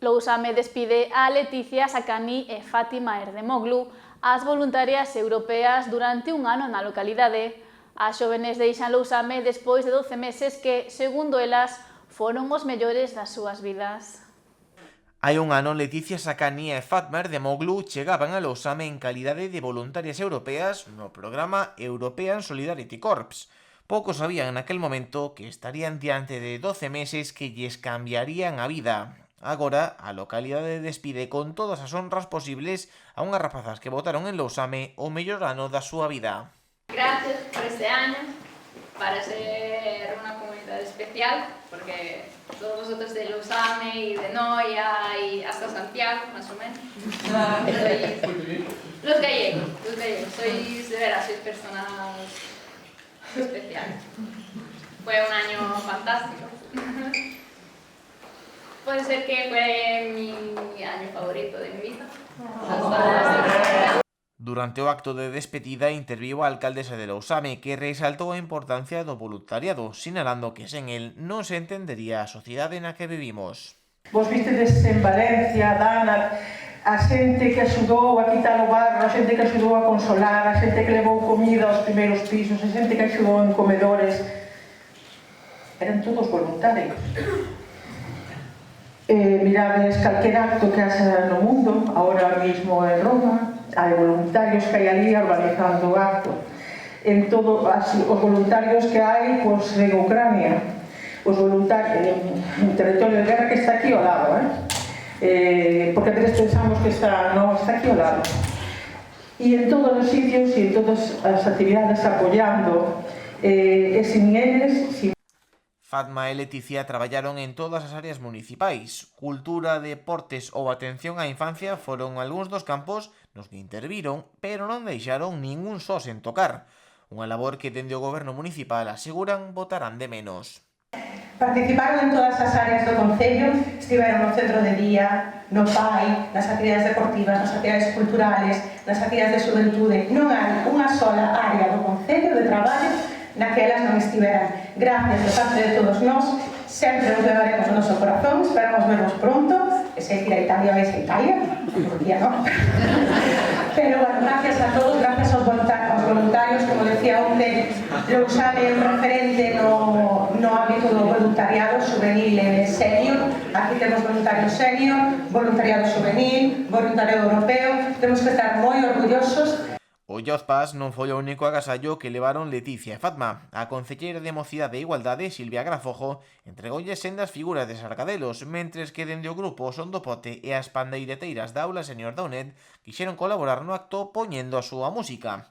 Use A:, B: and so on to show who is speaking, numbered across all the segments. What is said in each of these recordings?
A: Lousame despide a Leticia Sakani e Fátima Erdemoglu, as voluntarias europeas, durante un ano na localidade. As xovenes deixan Lousame despois de 12 meses que, segundo elas, foron os mellores das súas vidas.
B: Hai un ano, Leticia Sakani e Fátima Erdemoglu chegaban a Lousame en calidade de voluntarias europeas no programa European Solidarity Corps. Poucos sabían naquel momento que estarían diante de 12 meses que lles cambiarían a vida. Agora, a localidade despide con todas as honras posibles a unhas rapazas que votaron en Lousame o mellor ano da súa vida.
C: Gracias por este año, para ser una comunidad especial, porque todos vosotros de Lousame y de Noia y hasta Santiago, más o menos, los gallegos, sois de veras, sois personas especiales. Fue un año fantástico. Puede ser que fue mi año favorito de mi vida.
B: Durante o acto de despedida interviu a alcaldesa de Lousame, que resaltou a importancia do voluntariado, sinalando que sen el non se entendería a sociedade na que vivimos.
D: Vos vistedes en Valencia, Dana, a xente que axudou a quitar o barro, a xente que axudou a consolar, a xente que levou comida aos primeiros pisos, a xente que axudou en comedores. Eran todos voluntarios. Mirades calquer acto que haxa no mundo, ahora mismo en Roma, hai voluntarios que hai ali organizando o acto. En todo, os voluntarios que hai en Ucrania, os voluntarios en territorio de guerra que está aquí ao lado, porque a veces pensamos que está aquí ao lado. E en todos os sitios e en todas as actividades apoiando, e sin eles,
B: Fátima e Leticia traballaron en todas as áreas municipais. Cultura, deportes ou atención á infancia foron algúns dos campos nos que interviron, pero non deixaron ningún só sen tocar. Unha labor que dende o goberno municipal aseguran botarán de menos.
E: Participaron en todas as áreas do Concello, estiveron no centro de día, no PAI, nas actividades deportivas, nas actividades culturales, nas actividades de xuventude. Non hai unha sola área do Concello de traballo na que elas non estiveran. Gracias de parte de todos nós, sempre os levaremos no noso corazón, esperamos vernos pronto, que sei que ir a Italia, vais a Italia, Turquía non. Pero bueno, gracias a todos, gracias aos voluntarios, como decía onde, Lousame é un referente no ámbito do voluntariado juvenil e senior. Aquí temos voluntariado senior, voluntariado juvenil, voluntariado europeo, temos que estar moi orgullosos.
B: O Yozpas non foi o único agasallo que levaron Leticia e Fátima. A concelleira de Mocidade e Igualdade, Silvia Grafojo, entregoulle sendas figuras de sargadelos, mentres que dende o grupo Son do Pote e as pandeireteiras da Aula Senior da UNED quixeron colaborar no acto poñendo a súa música.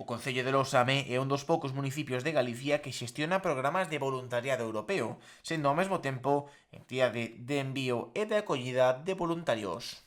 B: O Concello de Lousame é un dos poucos municipios de Galicia que xestiona programas de voluntariado europeo, sendo ao mesmo tempo entidade de envío e de acollida de voluntarios.